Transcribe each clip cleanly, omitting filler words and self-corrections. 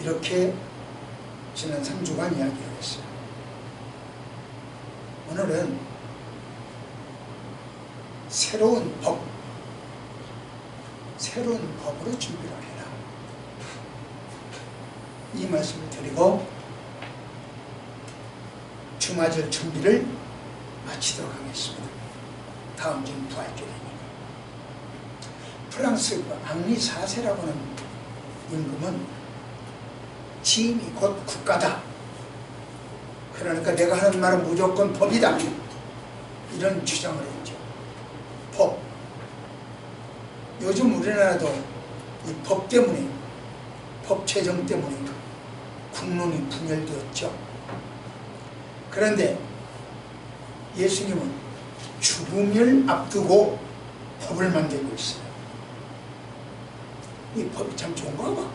이렇게 지난 3주간 이야기를 했어요. 오늘은 새로운 법으로 준비를 해라, 이 말씀을 드리고 주맞을 준비를 마치도록 하겠습니다. 다음 주는 부활절이니까. 프랑스 앙리 4세라고 하는 임금은 지임이 곧 국가다, 그러니까 내가 하는 말은 무조건 법이다, 이런 주장을 했죠. 법. 요즘 우리나라도 이 법 때문에, 법 제정 때문에 국론이 분열되었죠. 그런데 예수님은 죽음을 앞두고 법을 만들고 있어요. 이 법이 참 좋은가 봐.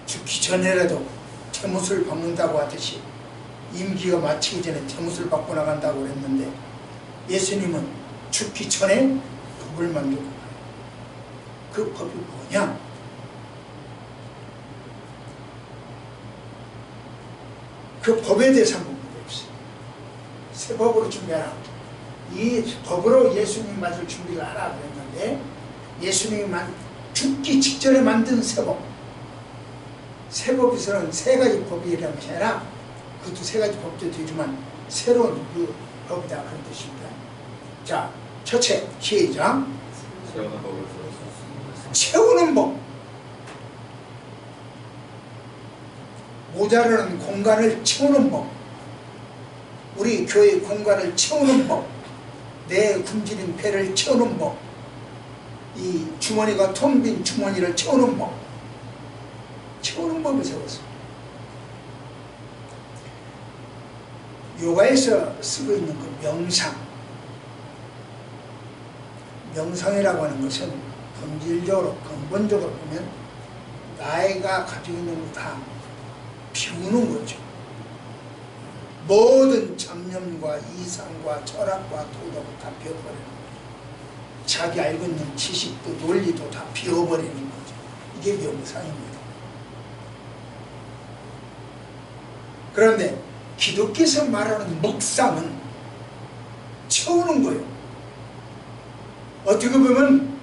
죽기 전에라도 재못을 받는다고 하듯이 임기가 마치기 전에 재못을 받고 나간다고 그랬는데, 예수님은 죽기 전에 법을 만들고 가요. 그 법이 뭐냐? 그 법에 대해서 한번 보겠습니다. 새 법으로 준비하라. 이 법으로 예수님 맞을 준비를 하라 그랬는데, 예수님이 죽기 직전에 만든 새 법. 새 법에서는 세 가지 법이 이라는 것이 아니라, 그것도 세 가지 법도 되지만 새로운 그 법이다, 그런 뜻입니다. 자, 첫째, 시작. 채우는 법. 모자라는 공간을 채우는 법. 우리 교회 공간을 채우는 법. 내 굶주린 배를 채우는 법. 이 주머니가 텅 빈 주머니를 채우는 법. 채우는 법을 세웠습니다. 요가에서 쓰고 있는 그 명상. 명상이라고 하는 것은 본질적으로, 근본적으로 보면 나이가 가지고 있는 거 다 비우는 거죠. 모든 잡념과 이상과 철학과 도덕을 다 비워버리는 거죠. 자기 알고 있는 지식도 논리도 다 비워버리는 거죠. 이게 명상입니다. 그런데 기독교에서 말하는 묵상은 채우는 거예요. 어떻게 보면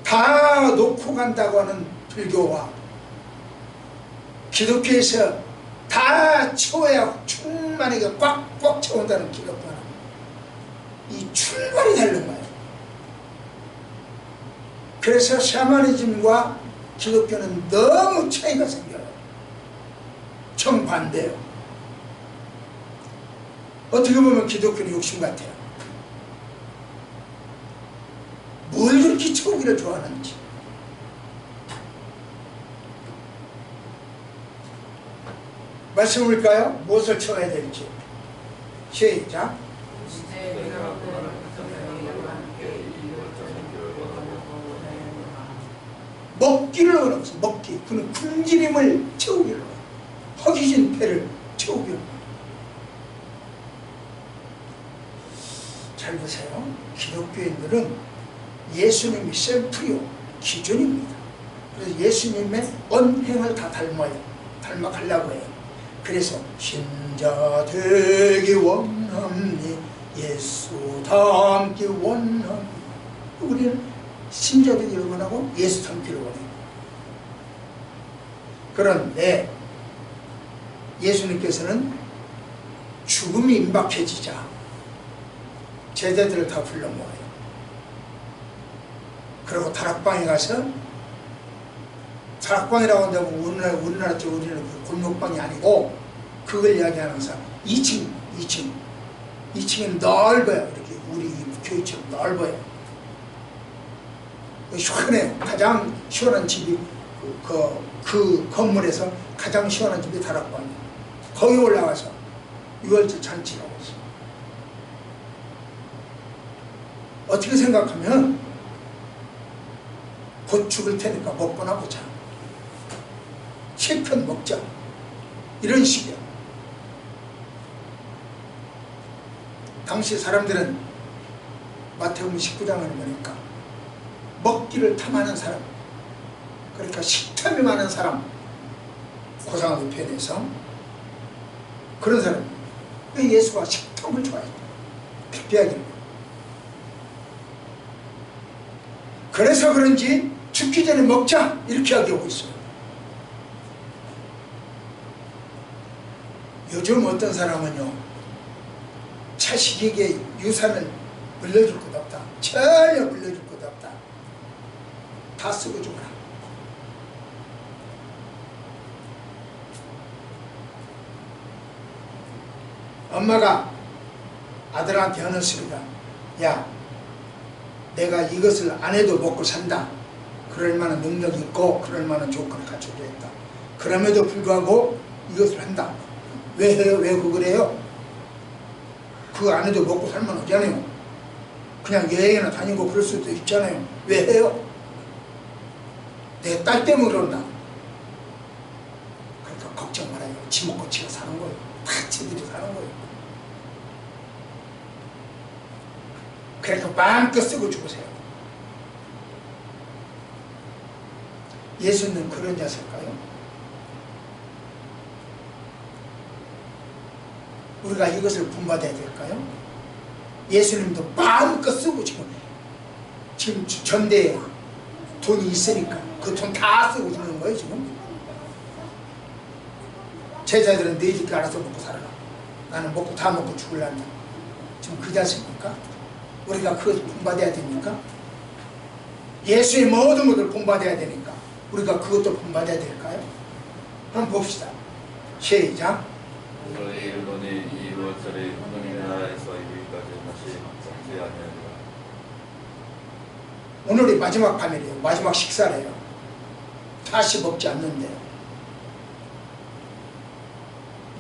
다 놓고 간다고 하는 불교와 기독교에서 다 채워야 충만하게 꽉꽉 채운다는 기독교는 이 출발이 다른 거예요. 그래서 샤머니즘과 기독교는 너무 차이가 생겨요. 정반대예요. 어떻게 보면 기독교는 욕심 같아요. 뭘 그렇게 채우기를 좋아하는지. 말씀을까요? 무엇을 채워야 될지. 시작. 먹기를 원하면서 먹기. 그는 굶주림을 채우기를 원해요. 허기진 배를 채우기를 원해요. 잘 보세요. 기독교인들은 예수님이 셀프요 기준입니다. 그래서 예수님의 언행을 다 닮아가려고 해요. 그래서 신자 되기 원합니, 예수 닮기 원합니. 우리는 신자 되기를 원하고 예수 닮기를 원해요. 그런데 예수님께서는 죽음이 임박해지자 제자들을 다 불러 모아요. 그리고 다락방에 가서, 다락방이라고 한다면 우리나라 쪽 우리는 그 골목방이 아니고 그걸 이야기하는 사람 2층은 넓어요. 이렇게 우리 교회처럼 넓어요. 시원해요. 가장 시원한 집이 그 건물에서 가장 시원한 집이 다락방이에요. 거기 올라가서 유월절 잔치를 하고 있어요. 어떻게 생각하면 곧 죽을 테니까 먹거나 보자, 실컷 먹자, 이런 식이야. 당시 사람들은 마태복음 19장을 보니까 먹기를 탐하는 사람, 그러니까 식탐이 많은 사람, 고상하게 표현해서 그런 사람. 예수가 식탐을 좋아했다. 특별하게. 그래서 그런지 죽기 전에 먹자 이렇게 하고 있어요. 요즘 어떤 사람은요, 자식에게 유산을 물려줄 것 없다. 전혀 물려줄 것 없다. 다 쓰고 죽어라. 엄마가 아들한테 하는 소리가, 야, 내가 이것을 안 해도 먹고 산다. 그럴 만한 능력이 있고 그럴 만한 조건을 갖춰져 있다. 그럼에도 불구하고 이것을 한다. 왜 해요? 왜 그걸 해요? 그거 안 해도 먹고 살면 없잖아요. 그냥 여행이나 다니고 그럴 수도 있잖아요. 왜 해요? 내 딸 때문에 그런다. 그러니까 걱정 말아요. 지 먹고 지가 사는 거예요. 다 지들이 사는 거예요. 그러니까 마음껏 쓰고 죽으세요. 예수는 그런 자실까요? 우리가 이것을 본받아야 될까요? 예수님도 마음껏 쓰고 지금 전대에 돈이 있으니까 그 돈 다 쓰고 죽는 거예요. 지금 제자들은 너희들끼리 알아서 먹고 살아라. 나는 다 먹고 죽을란다. 지금 그 자식입니까? 우리가 그것을 본받아야 됩니까? 예수의 모든 것을 본받아야 되니까 우리가 그것도 본받아야 될까요? 한번 봅시다. 시작. 오늘이 마지막 밤이래요. 마지막 식사래요. 다시 먹지 않는데요.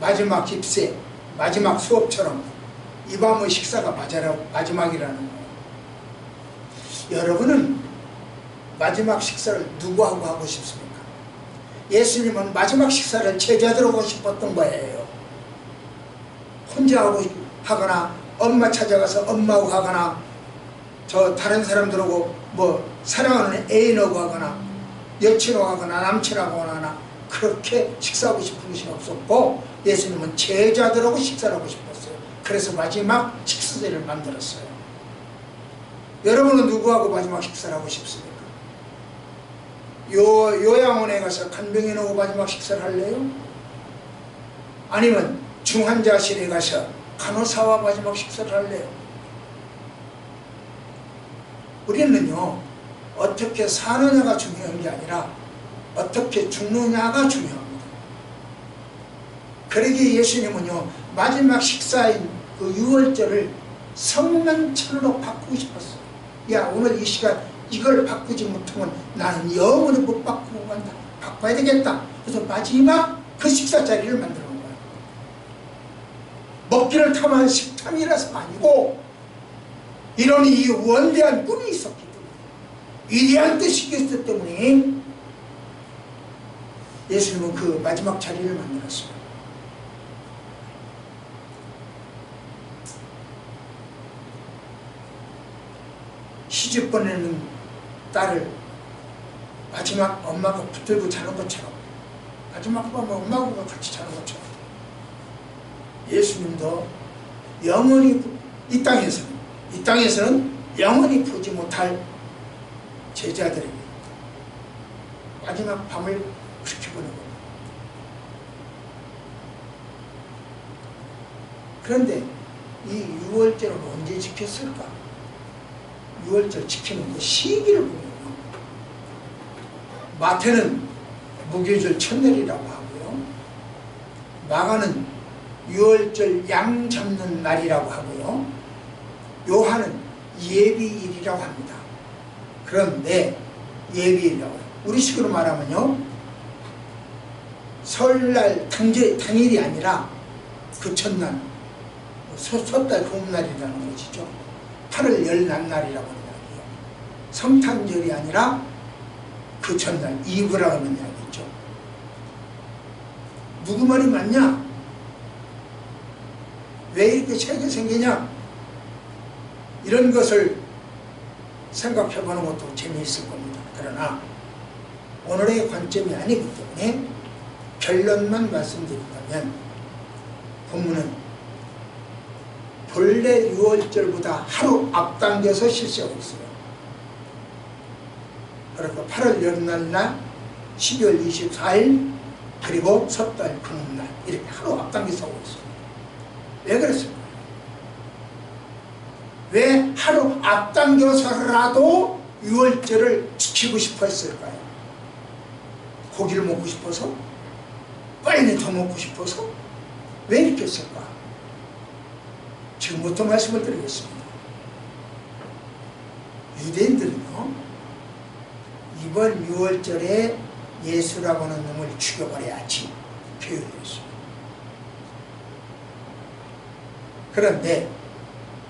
마지막 집세, 마지막 수업처럼 이 밤의 식사가 마지막이라는 거예요. 여러분은 마지막 식사를 누구하고 하고 싶습니까? 예수님은 마지막 식사를 제자들하고 하고 싶었던 거예요. 혼자 하거나 엄마 찾아가서 엄마하고 하거나 저 다른 사람들하고 뭐 사랑하는 애인하고 하거나 여친하고 하거나 남친하고 하거나 그렇게 식사하고 싶은 것이 없었고 예수님은 제자들하고 식사를 하고 싶었어요. 그래서 마지막 식사제를 만들었어요. 여러분은 누구하고 마지막 식사를 하고 싶습니까? 요양원에 가서 간병인하고 마지막 식사를 할래요? 아니면 중환자실에 가서 간호사와 마지막 식사를 할래요? 우리는요, 어떻게 사느냐가 중요한 게 아니라 어떻게 죽느냐가 중요합니다. 그러기에 예수님은요, 마지막 식사인 그 유월절을 성만찬으로 바꾸고 싶었어요. 야, 오늘 이 시간 이걸 바꾸지 못하면 나는 영원히 못 바꾸고 간다. 바꿔야 되겠다. 그래서 마지막 그 식사 자리를 만들어 놓은 거예요. 먹기를 탐한 식탐이라서 아니고 이런 이 원대한 꿈이 있었기 때문에, 위대한 뜻이 있었기 때문에 예수님은 그 마지막 자리를 만들었어요. 시집 보내는 딸을 마지막 엄마가 붙들고 자는 것처럼, 마지막 밤에 엄마하고 같이 자는 것처럼 예수님도 영원히 이 땅에서는 영원히 보지 못할 제자들에게 마지막 밤을 그렇게 보내고, 그런데 이 유월절을 언제 지켰을까? 유월절 지키는 그 시기를 보면 마태는 무교절 첫날이라고 하고요, 마가는 유월절 양 잡는 날이라고 하고요, 요한은 예비일이라고 합니다. 그런데 예비일이라고 해요. 우리식으로 말하면요, 설날 당일이 아니라 그 첫날, 섣달 도움날이라는 것이죠. 8월 열난날이라고 하는 이야기예요. 성탄절이 아니라 그 첫날, 이브라고 하는 이야기죠. 누구 말이 맞냐? 왜 이렇게 차이가 생기냐? 이런 것을 생각해보는 것도 재미있을 겁니다. 그러나 오늘의 관점이 아니기 때문에 결론만 말씀드린다면 본문은 본래 6월절보다 하루 앞당겨서 실시하고 있어요. 그러니까 8월 여름날 12월 24일 그리고 섣달 금음날 이렇게 하루 앞당겨서 하고 있어요. 왜 그랬을까요? 왜 하루 앞당겨서라도 6월절을 지키고 싶어 했을까요? 고기를 먹고 싶어서? 빨리 더 먹고 싶어서? 왜 이렇게 했을까? 지금부터 말씀을 드리겠습니다. 유대인들은요, 이번 6월절에 예수라고 하는 놈을 죽여버려야지 교육이었어요. 그런데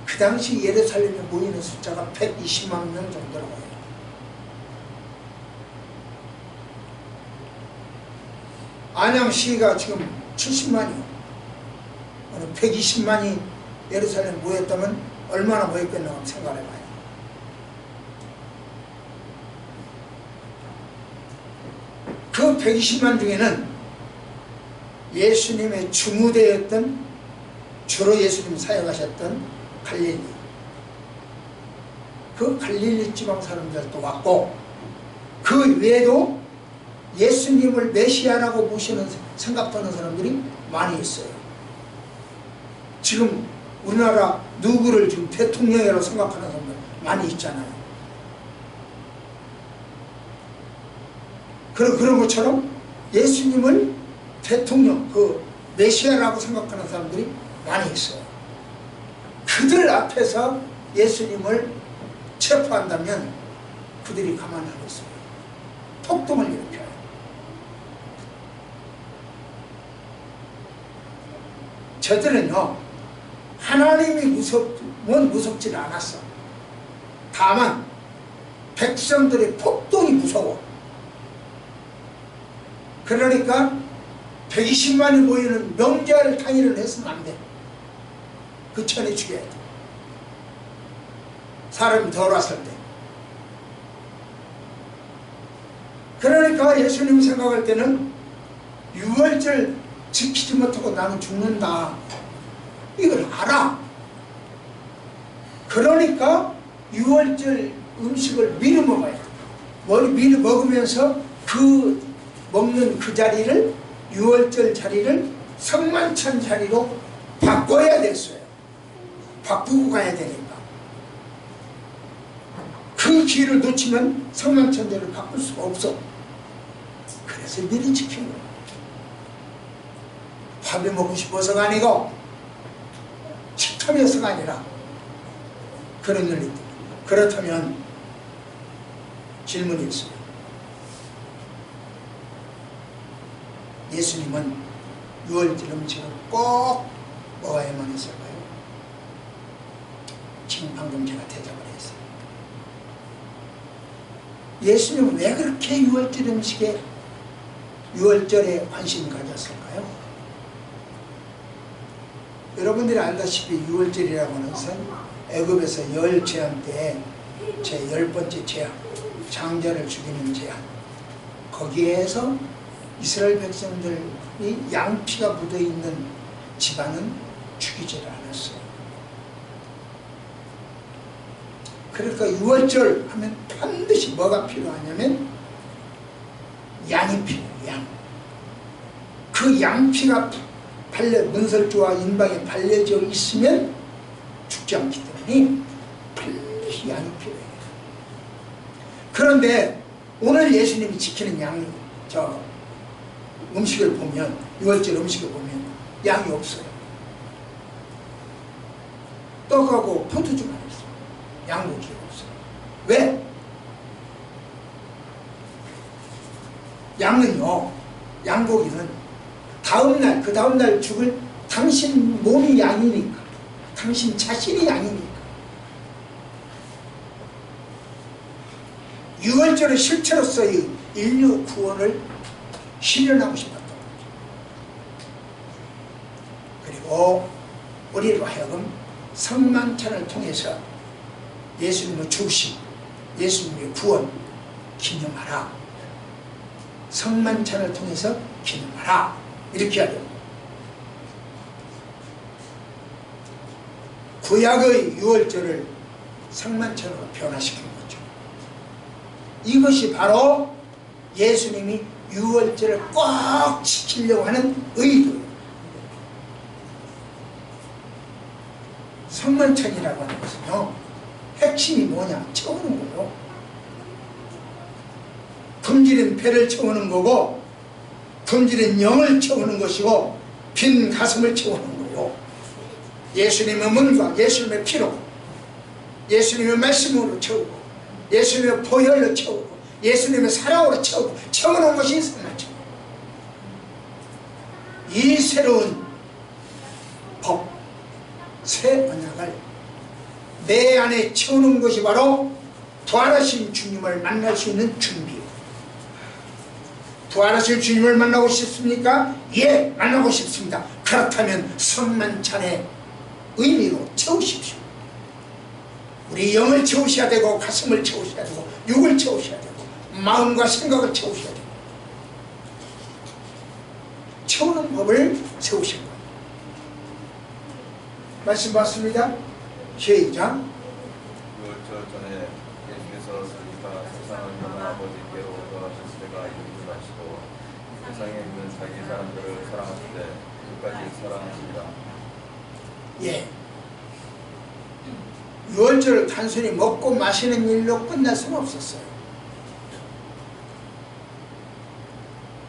그 당시 예루살렘에 모이는 숫자가 120만 명 정도라고 해요. 안양시가 지금 70만이요. 120만이 예루살렘에 모였다면 얼마나 모였겠나 한번 생각해봐요. 그 120만 중에는 예수님의 주무대였던, 주로 예수님 사역하셨던 갈릴리, 그 갈릴리 지방 사람들도 왔고, 그 외에도 예수님을 메시아라고 모시는 생각하는 사람들이 많이 있어요. 지금 우리나라 누구를 지금 대통령이라고 생각하는 사람들 많이 있잖아요. 그런 것처럼 예수님을 대통령, 그 메시아라고 생각하는 사람들이 많이 있어요. 그들 앞에서 예수님을 체포한다면 그들이 가만히 하겠어요. 폭동을 일으켜요. 저들은요, 하나님이 무섭지 않았어. 다만 백성들의 폭동이 무서워. 그러니까 120만이 모이는 명절 당일을 해서는 안 돼. 그 전에 죽여야 돼. 사람이 덜 왔을 때. 그러니까 예수님이 생각할 때는 6월절 지키지 못하고 나는 죽는다, 이걸 알아. 그러니까 6월절 음식을 미리 먹어야 돼. 미리 먹으면서 그 먹는 그 자리를, 6월절 자리를 성만찬 자리로 바꿔야 됐어요. 바꾸고 가야 되니까. 그 기회를 놓치면 성만찬 자리를 바꿀 수가 없어. 그래서 미리 지킨 거예요. 밥이 먹고 싶어서가 아니고 식탐에서가 아니라 그런 논리. 그렇다면 질문이 있어요. 예수님은 6월절 음식을 꼭 먹어야만 했을까요? 지금 방금 제가 대답을 했어요. 예수님은 왜 그렇게 6월절 음식에 6월절에 관심을 가졌을까요? 여러분들이 알다시피 6월절이라고 하는 것은 애굽에서 열 재앙 때 제 10번째 재앙, 장자를 죽이는 재앙, 거기에서 이스라엘 백성들이 양피가 묻어있는 집안은 죽이지를 않았어요. 그러니까 6월절 하면 반드시 뭐가 필요하냐면 양이 필요해요. 양. 그 양피가 문설주와 인방에 발려져 있으면 죽지 않기 때문에 반드시 양이 필요해요. 그런데 오늘 예수님이 지키는 음식을 보면, 6월절 음식을 보면 양이 없어요. 떡하고 포도주만 있어요. 양고기가 없어요. 왜? 양은요, 양고기는 그 다음날 죽을 당신 몸이 양이니까, 당신 자신이 양이니까. 6월절의 실체로서의 인류 구원을 실현하고 싶었던 거죠. 그리고 우리로 하여금 성만찬을 통해서 예수님의 죽으심, 예수님의 구원 기념하라. 성만찬을 통해서 기념하라. 이렇게 하죠. 구약의 유월절을 성만찬으로 변화시킨 거죠. 이것이 바로 예수님이 유월절을 꼭 지키려고 하는 의도예요. 성만찬이라고 하는 것은요, 핵심이 뭐냐? 채우는 거예요. 굶주린 배를 채우는 거고, 굶주린 영을 채우는 것이고, 빈 가슴을 채우는 거예요. 예수님의 문과 예수님의 피로, 예수님의 말씀으로 채우고, 예수님의 보혈로 채우고, 예수님의 사랑으로 채우고, 채우는 것이 성만찬. 이 새로운 법, 새 언약을 내 안에 채우는 것이 바로 부활하신 주님을 만날 수 있는 준비예요. 부활하신 주님을 만나고 싶습니까? 예, 만나고 싶습니다. 그렇다면 성만찬의 의미로 채우십시오. 우리 영을 채우셔야 되고, 가슴을 채우셔야 되고, 육을 채우셔야 되고, 마음과 생각을 채우셔야 되고, 채우는 법을 세우신 거예요. 말씀 받습니다. 시작. 유월절 전에 예수께서 슬리파 세상을 향한 아버지께로 돌아가셨을 때가 이름을 마치고 세상에 있는 자기 사람들을 사랑하실 때 끝까지 사랑하십니다. 예. 유월절을 단순히 먹고 마시는 일로 끝날 수는 없었어요.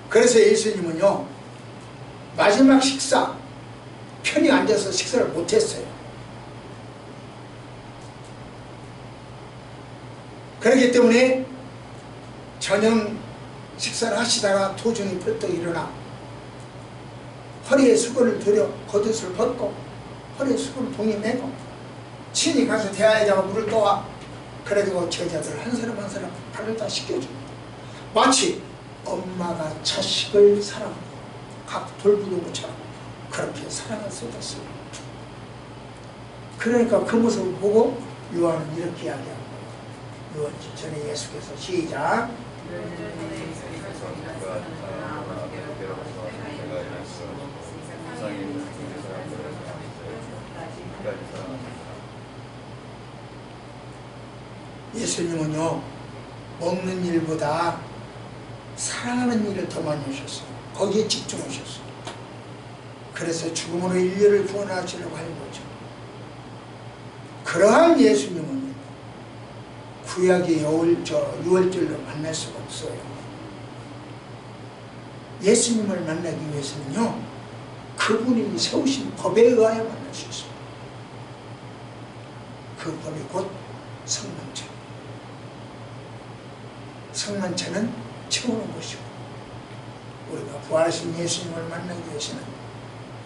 그래서 예수님은요, 마지막 식사, 편히 앉아서 식사를 못했어요. 그렇기 때문에 저녁 식사를 하시다가 도중에 벌떡 일어나 허리에 수건을 들여 겉옷을 벗고 허리에 수건을 동이 매고 친히 가서 대야에다가 물을 떠와. 그래가지고 제자들 한 사람 한 사람 발을 다 씻겨줍니다. 마치 엄마가 자식을 사랑하고 각 돌보는 것처럼 그렇게 사랑을 쏟았어요. 그러니까 그 모습을 보고 요한은 이렇게 이야기합니다. 유월절 전에 예수께서 시작. 예수님은요, 먹는 일보다 사랑하는 일을 더 많이 하셨어요. 거기에 집중하셨어요. 그래서 죽음으로 인류를 구원하시려고 하는 거죠. 그러한 예수님은 구약의 유월절로 만날 수가 없어요. 예수님을 만나기 위해서는요, 그분이 세우신 법에 의하여 만날 수 있습니다. 그 법이 곧 성만찬. 성만찬은 채우는 것이고, 우리가 부활하신 예수님을 만나기 위해서는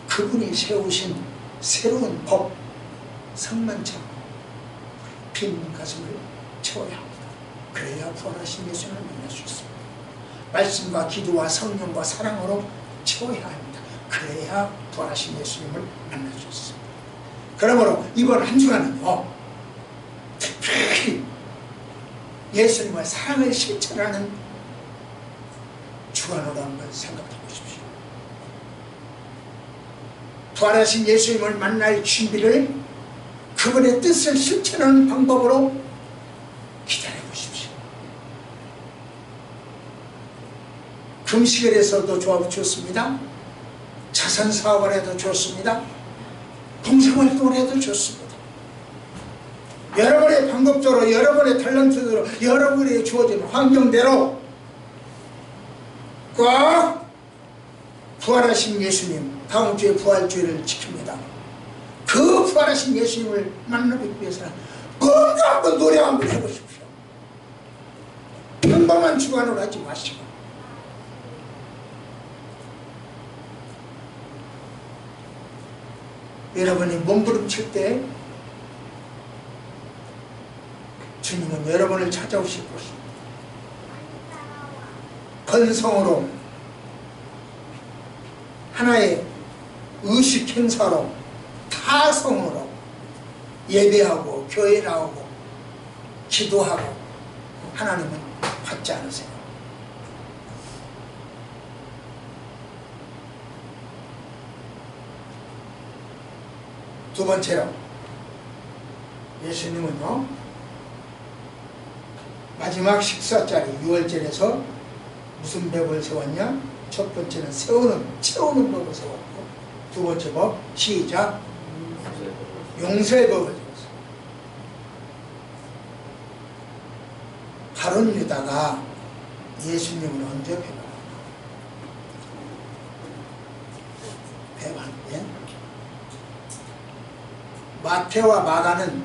그분이 세우신 새로운 법, 성만찬, 빈 가슴을 채워야 합니다. 그래야 부활하신 예수님을 만날 수 있습니다. 말씀과 기도와 성령과 사랑으로 채워야 합니다. 그래야 부활하신 예수님을 만날 수 있습니다. 그러므로 이번 한 주간은요, 특별히 예수님의 사랑을 실천하는 주간으로 한번 생각해 보십시오. 부활하신 예수님을 만날 준비를 그분의 뜻을 실천하는 방법으로 기다려 보십시오. 금식을 해서도 좋습니다. 자선사업을 해도 좋습니다. 봉사활동을 해도 좋습니다. 여러분의 방법대로, 여러분의 탤런트대로, 여러분의 주어진 환경대로 꼭 부활하신 예수님, 다음 주에 부활주의를 지킵니다. 그 부활하신 예수님을 만나기 위해서는 먼저 한번 노래 한번 해보십시오. 평범한 주관으로 하지 마시고. 여러분이 몸부림칠 때 주님은 여러분을 찾아오실 것입니다. 건성으로, 하나의 의식 행사로, 타성으로 예배하고 교회 나오고 기도하고 하나님은 받지 않으세요. 두 번째로 예수님은요 마지막 식사 자리 6월절에서 무슨 법을 세웠냐? 첫 번째는 채우는 법을 세웠고, 두 번째 법 시작 용서의 법을 세웠어요. 가룟 유다가 예수님을 언제 배반했대? 마태와 마가는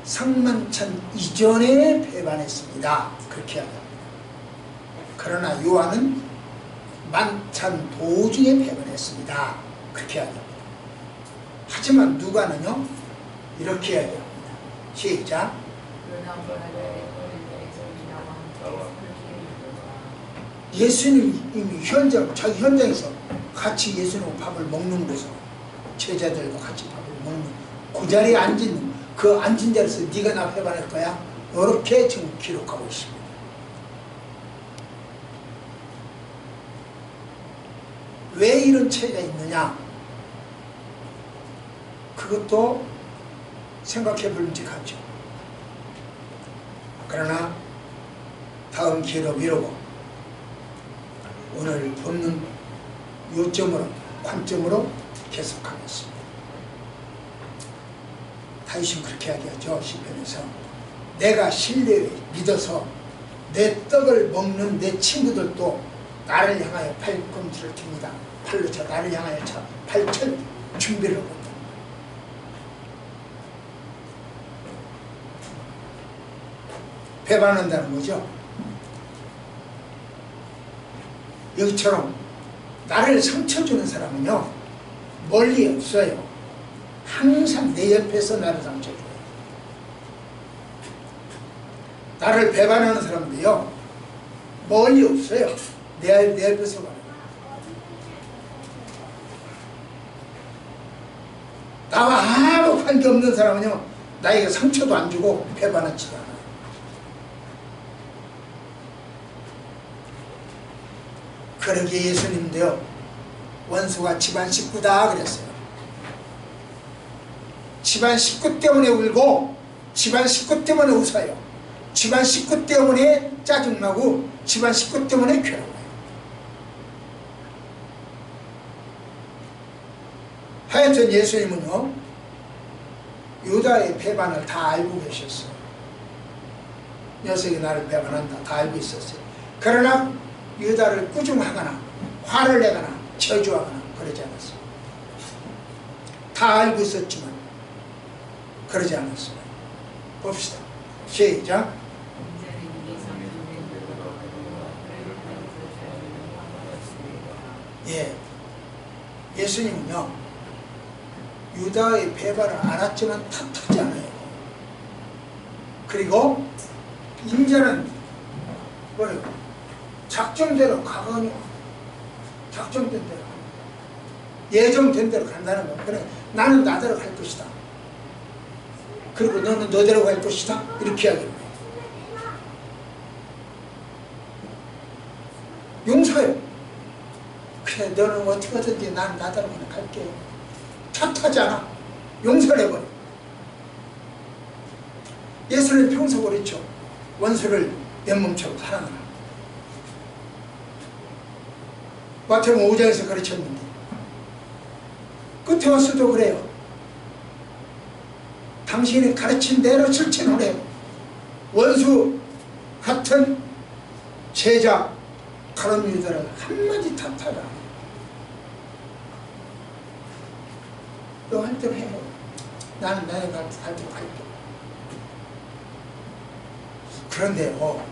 상만찬 이전에 배반했습니다. 그렇게 하다. 그러나 요한은 만찬 도중에 배반했습니다. 그렇게 하다. 하지만 누가는요 이렇게 해야 됩니다. 시작 예수님이 이미 자기 현장에서 같이 예수님과 밥을 먹는 곳으로 제자들과 같이 밥을 먹는 그 자리에 앉은 그 앉은 자리에서 네가 나 배반할 거야? 이렇게 지금 기록하고 있습니다. 왜 이런 차이가 있느냐? 그것도 생각해 볼만하죠. 그러나 다음 기회로 미루고 오늘 본문 요점으로 관점으로 계속하겠습니다. 다윗은 그렇게 이야기하죠. 시편에서 내가 신뢰에 믿어서 내 떡을 먹는 내 친구들도 나를 향하여 팔꿈치를 틉니다. 팔로 쳐 나를 향하여 쳐 팔철 준비를 하고 있다. 배반한다는 거죠. 여기처럼 나를 상처 주는 사람은요 멀리 없어요. 항상 내 옆에서 나를 상처 줘요. 나를 배반하는 사람들이요 멀리 없어요. 내 옆에서 말해요. 나와 아무 관계없는 사람은요 나에게 상처도 안 주고 배반하지도 않아요. 그러기에 예수님도요 원수가 집안 식구다 그랬어요. 집안 식구 때문에 울고 집안 식구 때문에 웃어요. 집안 식구 때문에 짜증나고 집안 식구 때문에 괴로워요. 하여튼 예수님은요 유다의 배반을 다 알고 계셨어요. 녀석이 나를 배반한다 다 알고 있었어요. 그러나 유다를 꾸중하거나 화를 내거나 저주하거나 그러지 않았어요. 다 알고 있었지만 그러지 않았어요. 봅시다. 시작. 예, 예수님은요 유다의 배반을 알았지만 탓하지 않아요. 그리고 인자는 뭐래요? 작정대로 가거니 작정된 대로 예정된 대로 간다는 거예요. 그래 나는 나대로 갈 것이다. 그리고 너는 너대로 갈 것이다. 이렇게 이야기해요. 용서해요. 그래 너는 어떻게 하든지 나는 나대로 그냥 갈게. 탓하지 않아. 용서를 해버려. 예수는 평소 그랬죠. 원수를 내 몸처럼 사랑하라. 마태복음 5장에서 가르쳤는데 끝에 와서도 그래요. 당신이 가르친 대로 실천하래요. 원수 같은 제자 가룟 유다를 한마디 탓하라. 너 할 대로 해. 나는 할 대로 할게. 그런데요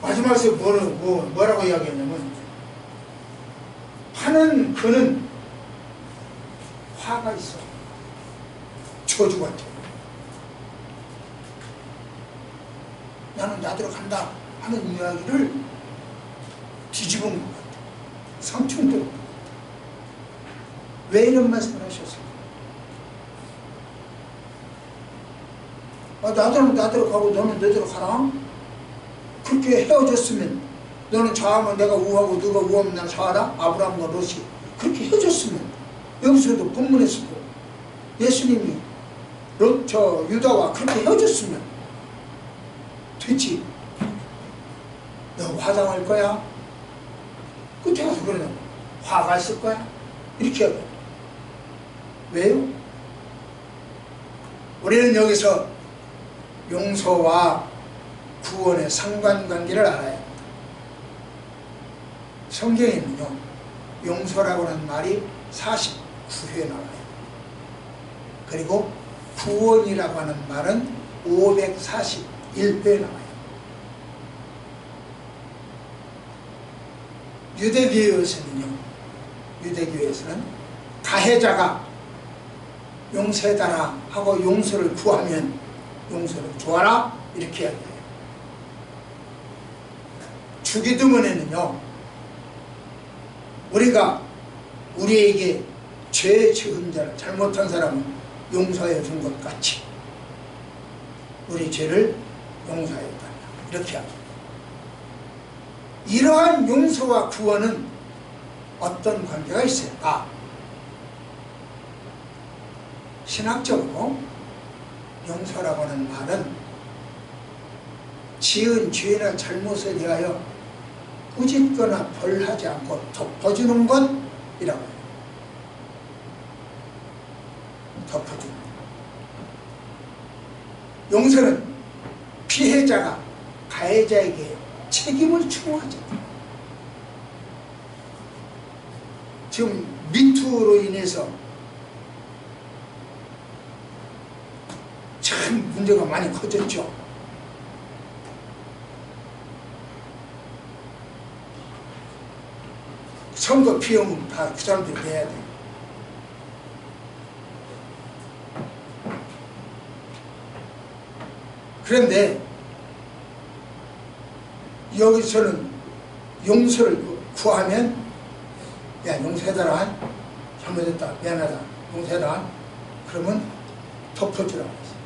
마지막에 뭐라고 이야기했냐면 하는 그는 화가 있어. 저주 같아. 나는 나대로 간다 하는 이야기를 뒤집은 것 같아. 상충되고. 왜 이런 말씀을 하셨을까? 나들은 나대로 가고 너는 너대로 가라. 그렇게 헤어졌으면 너는 좌하면 내가 우하고 너가 우하면 나는 좌하라. 아브라함과 롯이 그렇게 헤어졌으면 여기서도 본문에 쓰고 예수님이 유다와 그렇게 헤어졌으면 됐지. 너 화장할 거야? 끝에 가서 그러냐? 화가 있을 거야? 이렇게 하고. 왜요? 우리는 여기서 용서와 구원의 상관관계를 알아야 합니다. 성경에는요, 용서라고 하는 말이 49회 나와요. 그리고 구원이라고 하는 말은 541회 나와요. 유대교에서는 가해자가 용서해달라 하고 용서를 구하면 용서를 구하라 이렇게 해야 돼요. 주기도문에는요, 우리가 우리에게 죄 지은 자를 잘못한 사람은 용서해 준 것 같이 우리 죄를 용서해 달라 이렇게 하죠. 이러한 용서와 구원은 어떤 관계가 있을까? 신학적으로 용서라고 하는 말은 지은 죄나 잘못에 대하여 꾸짖거나 벌하지 않고 덮어주는 것이라고 해요. 덮어주는 것. 용서는 피해자가 가해자에게 책임을 추궁하죠. 지금 미투로 인해서 참 문제가 많이 커졌죠. 선거 비용은 다 그 사람들이 내야 돼요. 그런데 여기서는 용서를 구하면 야 용서해달라, 잘못했다, 미안하다, 용서해달라, 그러면 덮어주라고 했어요.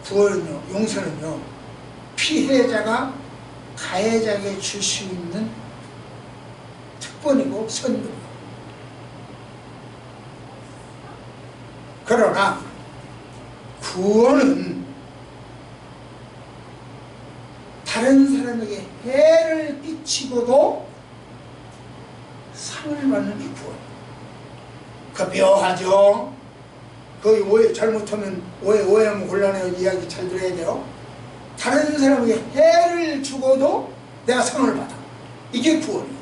구원은요, 용서는요, 피해자가 가해자에게 줄 수 있는 특권이고 선물이에요. 그러나 구원은 다른 사람에게 해를 끼치고도 상을 받는 게 구원이에요. 그 묘하죠. 그 오해, 잘못하면 오해하면 곤란해요. 이야기 잘 들어야 돼요. 다른 사람에게 해를 주고도 내가 상을 받아. 이게 구원이에요.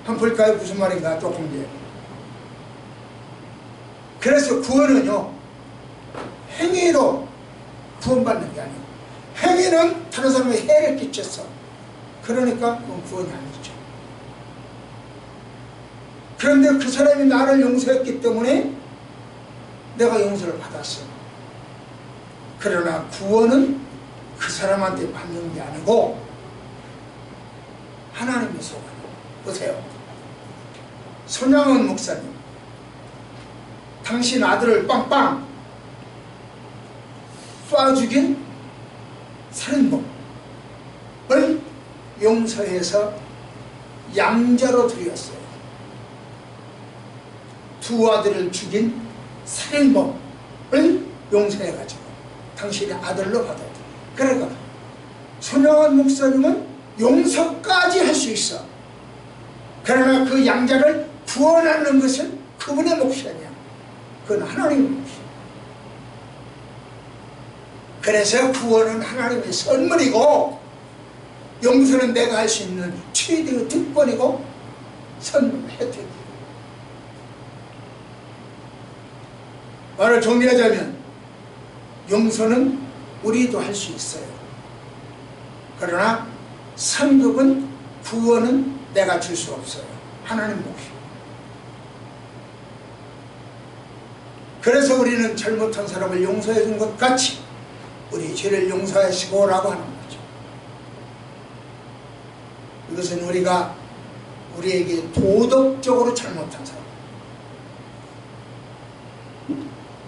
한번 볼까요? 무슨 말인가? 조금 뒤에. 그래서 구원은요, 행위로 구원받는 게 아니에요. 행위는 다른 사람에게 해를 끼쳤어. 그러니까 그건 구원이 아니죠. 그런데 그 사람이 나를 용서했기 때문에 내가 용서를 받았어. 그러나 구원은 그 사람한테 받는 게 아니고 하나님의 소원. 보세요. 손양원 목사님, 당신 아들을 빵빵 쏴 죽인 살인범을 용서해서 양자로 드렸어요. 두 아들을 죽인 살인범을 용서해가지고 당신의 아들로 받아야 돼. 그러니까 손양원 목사님은 용서까지 할 수 있어. 그러나 그 양자를 구원하는 것은 그분의 몫이 아니야. 그건 하나님의 몫이야. 그래서 구원은 하나님의 선물이고 용서는 내가 할 수 있는 최대의 특권이고 선물, 혜택이에요. 말을 정리하자면 용서는 우리도 할 수 있어요. 그러나 상급은, 구원은 내가 줄 수 없어요. 하나님 몫이에요. 그래서 우리는 잘못한 사람을 용서해 준 것 같이 우리 죄를 용서하시고 라고 하는 거죠. 이것은 우리에게 도덕적으로 잘못한 사람,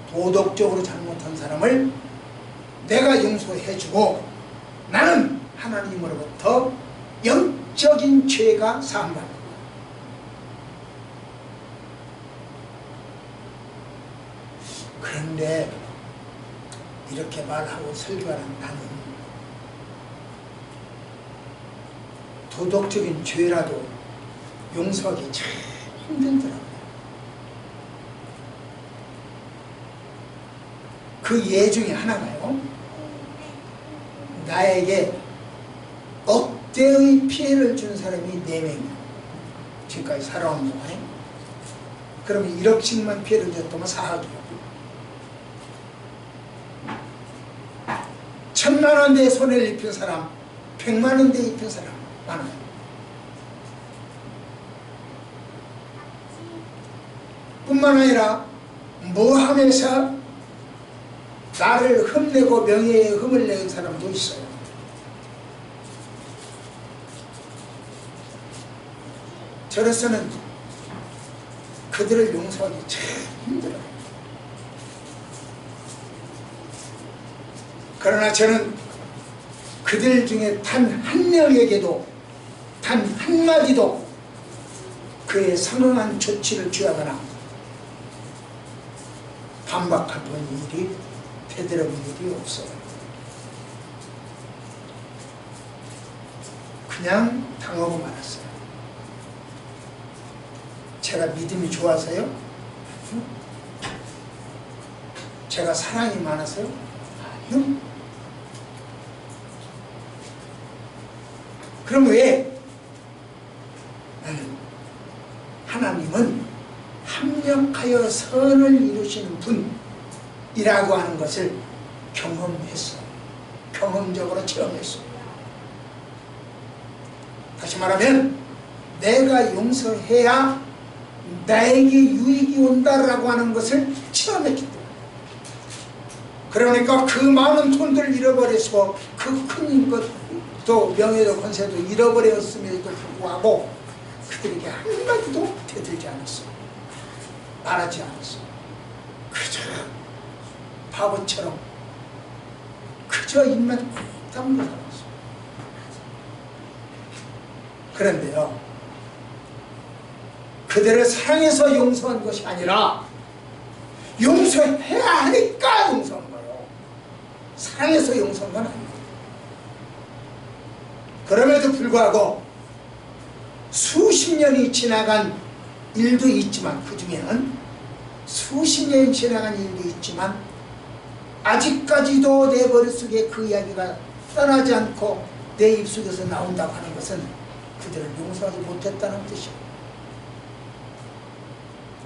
도덕적으로 잘못한 사람을 내가 용서해주고 나는 하나님으로부터 영적인 죄가 사함받는 거야. 그런데 이렇게 말하고 설교하는 나는 도덕적인 죄라도 용서하기 참 힘들더라고요. 그 예 중에 하나가요, 나에게 억대의 피해를 준 사람이 4명이야. 지금까지 살아온 동안에. 그러면 1억씩만 피해를 줬다면 4억이요. 1000만원대에 손해를 입힌 사람, 100만원대에 입힌 사람 많아요. 뿐만 아니라 모함에서 나를 흠내고 명예에 흠을 내는 사람도 있어요. 저로서는 그들을 용서하기 참 힘들어요. 그러나 저는 그들 중에 단 한 명에게도 단 한마디도 그에 상응한 조치를 취하거나 반박하던 일이 되돌아본 일이 없어요. 그냥 당하고 말았어요. 제가 믿음이 좋아서요? 제가 사랑이 많아서요? 아니요. 그럼 왜? 하나님은 합력하여 선을 이루시는 분이라고 하는 것을 경험했어요. 경험적으로 체험했어요. 다시 말하면 내가 용서해야 나에게 유익이 온다라고 하는 것을 체험했기 때문에, 그러니까 그 많은 돈들 잃어버려서 그 큰 것도 명예도 권세도 잃어버렸음에도 불구하고 그들에게 한마디도 대들지 않았어요. 말하지 않았어요. 그저 바보처럼 그저 입만 꾹 다물고 살았어요. 그런데요, 그들을 사랑해서 용서한 것이 아니라 용서해야 하니까 용서한 거예요. 사랑해서 용서한 건 아니에요. 그럼에도 불구하고 수십 년이 지나간 일도 있지만, 그 중에는 수십 년이 지나간 일도 있지만 아직까지도 내 머릿속에 그 이야기가 떠나지 않고 내 입속에서 나온다고 하는 것은 그들을 용서하지 못했다는 뜻이에요.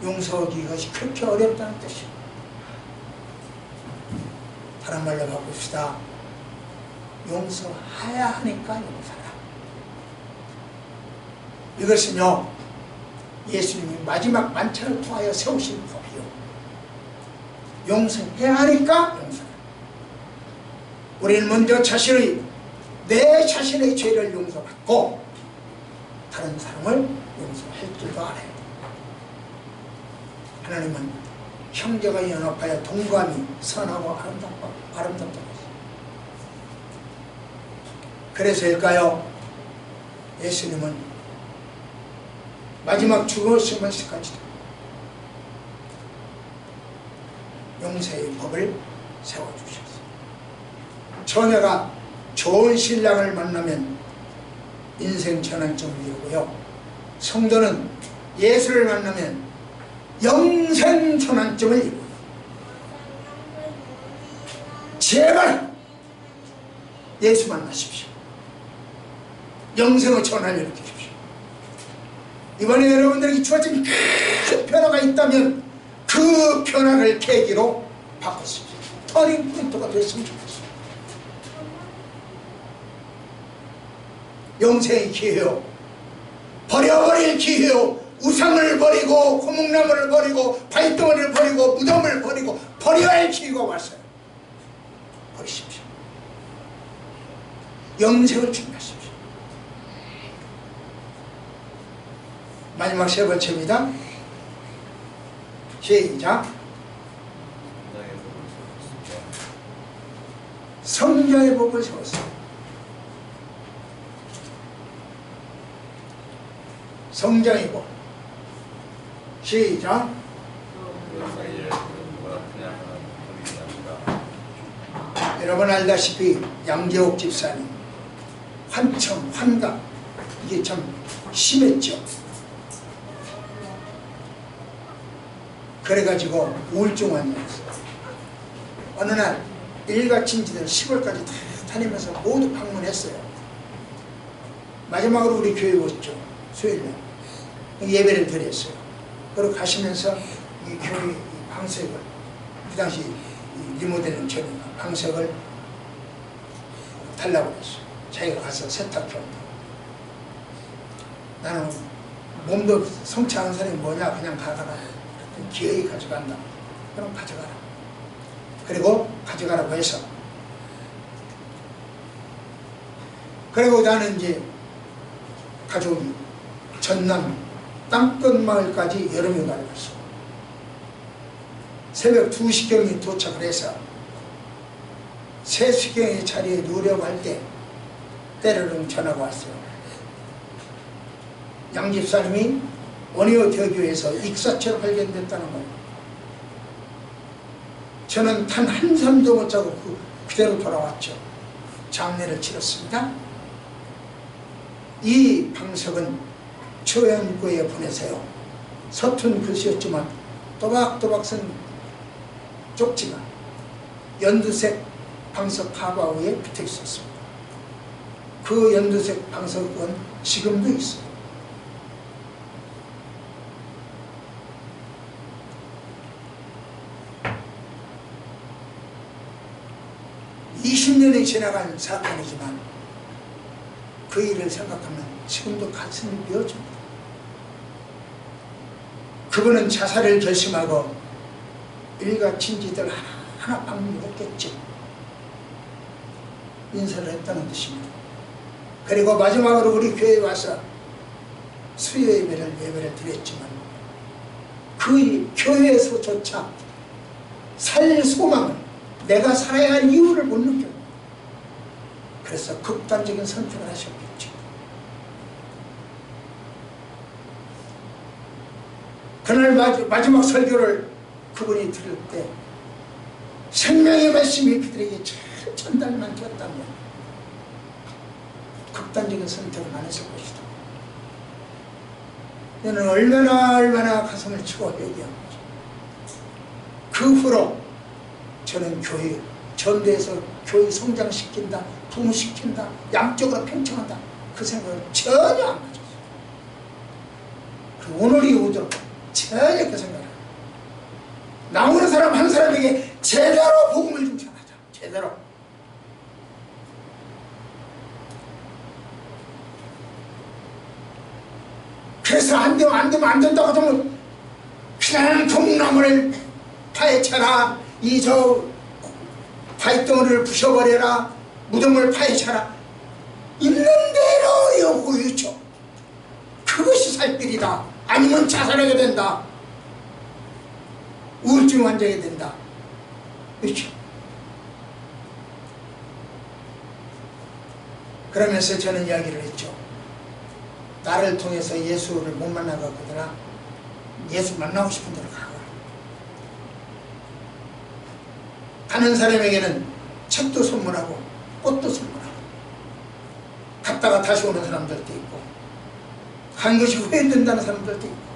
용서하기 것이 그렇게 어렵다는 뜻이에요. 다른 말로 바꿉시다. 용서해야 하니까 용서하라. 이것은요, 예수님이 마지막 만찬을 통하여 세우신 법이요, 용서해야 하니까 용서하라. 우리는 먼저 내 자신의 죄를 용서받고 다른 사람을 용서할 줄도 알아요. 하나님은 형제가 연합하여 동감이 선하고 아름답다고 했어요. 그래서일까요? 예수님은 마지막 죽으시면서까지도 용서의 법을 세워주셨어요. 처녀가 좋은 신랑을 만나면 인생 전환점을 이루고요, 성도는 예수를 만나면 영생 전환점을 이루고요. 제발 예수 만나십시오. 영생의 전환을 일으키십시오. 이번에 여러분들에게 주어진 큰 변화가 있다면 그 변화를 계기로 바꾸십시오. 터닝 포인트가 됐으면 좋겠어요. 영생의 기회요, 버려버릴 기회요. 우상을 버리고 고목나무를 버리고 발덩어리를 버리고 무덤을 버리고 버려야 할 기회가 왔어요. 버리십시오. 영생을 준비하십시오. 마지막 세 번째입니다. 시작. 성자의 복을 세웠어요. 성자의 복. 시작. 여러분 알다시피 양재옥 집사님 환청, 환각 이게 참 심했죠. 그래가지고 우울증 환자였어요. 어느 날 일가친지들 시골까지 다 다니면서 모두 방문했어요. 마지막으로 우리 교회 오셨죠. 수요일날 예배를 드렸어요. 그리고 가시면서 이 교회 방석을 그 당시 리모델링 전이나 방석을 달라고 했어요. 자기가 가서 세탁해 온다. 나는 몸도 성취하는 사람이 뭐냐, 그냥 가져가라. 기어이 가져간다. 그럼 가져가라. 그리고 가져가라고 해서, 그리고 나는 이제 가족이 전남 땅끝마을까지 여름휴가를 갔어. 새벽 2시경에 도착을 해서 3시경의 자리에 누우려고 할 때 때로는 전화가 왔어요. 양 집사님이 원효 대교에서 익사체로 발견됐다는 거예요. 저는 단 한참도 못 자고 그대로 돌아왔죠. 장례를 치렀습니다. 이 방석은 초연구에 보내세요. 서툰 글씨였지만 또박또박 쓴 쪽지가 연두색 방석 카바우에 붙어 있었습니다. 그 연두색 방석은 지금도 있어요. (20년이) 지나간 사건이지만 그 일을 생각하면 지금도 가슴이 미어집니다. 그분은 자살을 결심하고 일가 친지들 하나 방문했겠죠. 인사를 했다는 뜻입니다. 그리고 마지막으로 우리 교회에 와서 수요 예배를 드렸지만 그 교회에서조차 살 소망을, 내가 살아야 할 이유를 못 느껴요. 그래서 극단적인 선택을 하셨겠죠. 그날 마지막 설교를 그분이 들을 때 생명의 말씀이 그들에게 잘 전달만 되었다면 극단적인 선택을 안 했을 것이다. 저는 얼마나 가슴을 치고 얘기한 거죠. 그 후로 저는 전도해서 교회 성장시킨다, 부흥시킨다, 양쪽으로 팽창한다, 그 생각을 전혀 안 가졌어요. 그 오늘이 오도록 전혀 그 생각을 나오는 사람 한 사람에게 제대로 복음을 좀 전하자. 제대로. 그래서 안 되면 안 된다고 하면 그냥 동나무를 파헤쳐라, 바위덩어리를 부셔버려라, 무덤을 파헤쳐라, 있는 대로 여구유죠. 그것이 살 길이다. 아니면 자살하게 된다. 우울증 환자가 된다. 그렇죠. 그러면서 저는 이야기를 했죠. 나를 통해서 예수를 못 만나봤거나 예수 만나고 싶은 데로 가거라. 가는 사람에게는 책도 선물하고 꽃도 선물하고, 갔다가 다시 오는 사람들도 있고, 간 것이 후회된다는 사람들도 있고,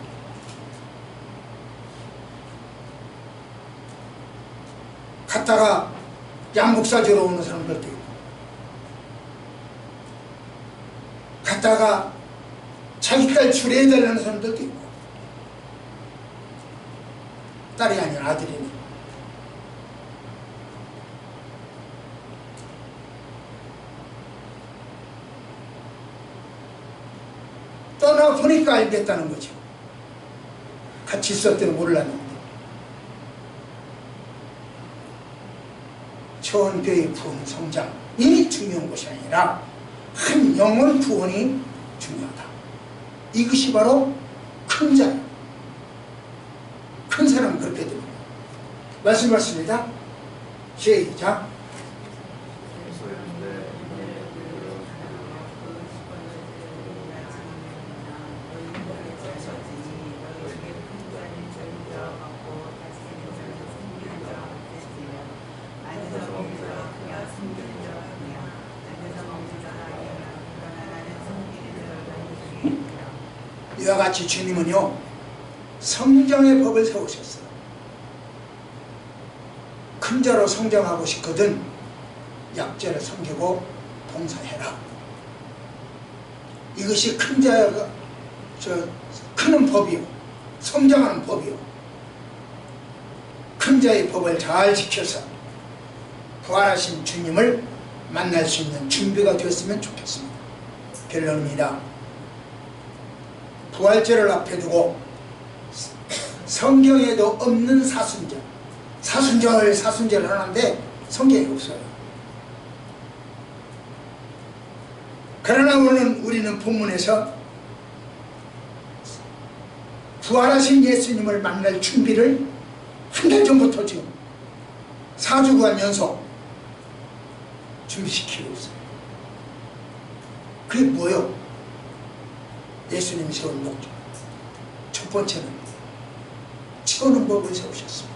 갔다가 양목사 주러 오는 사람들도 있고, 갔다가 자기 딸 주례해달라는 사람들도 있고, 딸이 아니라 아들이네. 떠나보니까 알겠다는 거죠. 같이 있을 때는 몰랐는데. 초원교회 부흥 성장이 중요한 것이 아니라 한 영혼 구원이 중요하다. 이것이 바로 큰 자요. 큰 사람은 그렇게 됩니다. 말씀하십니다. 시작. 이와 같이 주님은요 성장의 법을 세우셨어요. 큰 자로 성장하고 싶거든 약자를 섬기고 봉사해라. 이것이 큰 자가 크는 법이요, 성장하는 법이요. 큰 자의 법을 잘 지켜서 부활하신 주님을 만날 수 있는 준비가 되었으면 좋겠습니다. 결론입니다. 부활절을 앞에 두고 성경에도 없는 사순절을 하는데 성경에 없어요. 그러나 오늘 우리는 본문에서 부활하신 예수님을 만날 준비를 한 달 전부터 지금 4주간 연속 준비시키고 있어요. 그게 뭐예요? 예수님이 세운 목적. 첫 번째는 채우는 법을 세우셨습니다.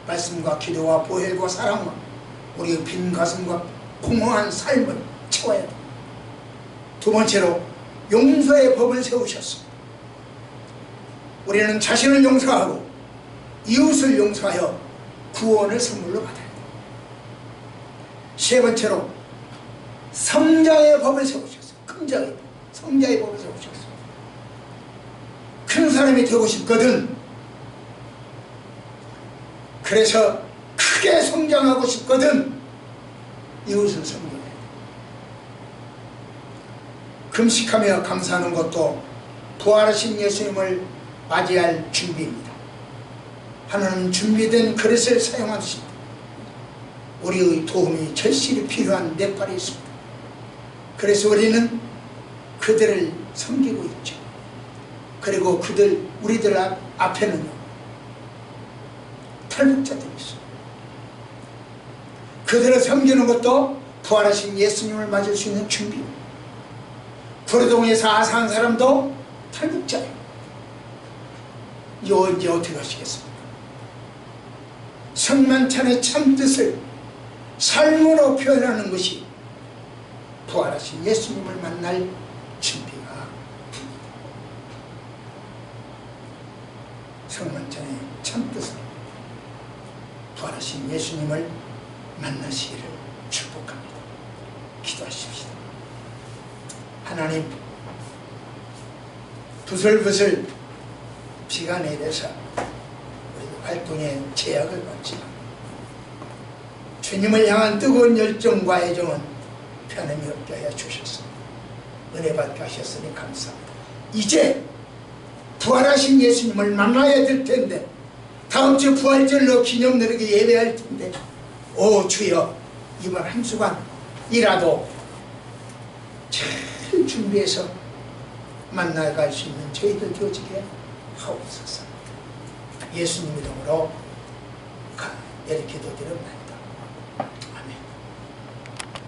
말씀과 기도와 보혈과 사랑과 우리의 빈 가슴과 공허한 삶을 채워야 합니다. 두 번째로 용서의 법을 세우셨습니다. 우리는 자신을 용서하고 이웃을 용서하여 구원을 선물로 받아야 합니다. 세 번째로 성자의 법을 세우셨어요. 큰 자의 법, 성자의 법을 세우셨어요. 큰 사람이 되고 싶거든, 그래서 크게 성장하고 싶거든 이웃을 섬겨야 돼. 금식하며 감사하는 것도 부활하신 예수님을 맞이할 준비입니다. 하나님 준비된 그릇을 사용하십니다. 우리의 도움이 절실히 필요한 뇌팔이 있습니다. 그래서 우리는 그들을 섬기고 있죠. 그리고 우리들 앞에는요 탈북자들이 있어요. 그들을 섬기는 것도 부활하신 예수님을 맞을 수 있는 준비입니다. 구로동에서 아사한 사람도 탈북자예요. 이거 이제 어떻게 하시겠습니까? 성만찬의 참뜻을 삶으로 표현하는 것이 부활하신 예수님을 만날 준비가 성만찬의 참뜻을 부활하신 예수님을 만나시기를 축복합니다. 기도하십시다. 하나님, 부슬부슬 비가 내려서 우리 활동에 제약을 받지만 주님을 향한 뜨거운 열정과 애정은 편함이 없게 하여 주셨습니다. 은혜 받게 하셨으니 감사합니다. 이제 부활하신 예수님을 만나야 될 텐데, 다음 주 부활절로 기념 누리게 예배할 텐데, 오 주여, 이번 한 주간이라도 잘 준비해서 만나갈 수 있는 저희들 되어지게 하옵소서. 예수님 이름으로 이렇게 기도드립니다.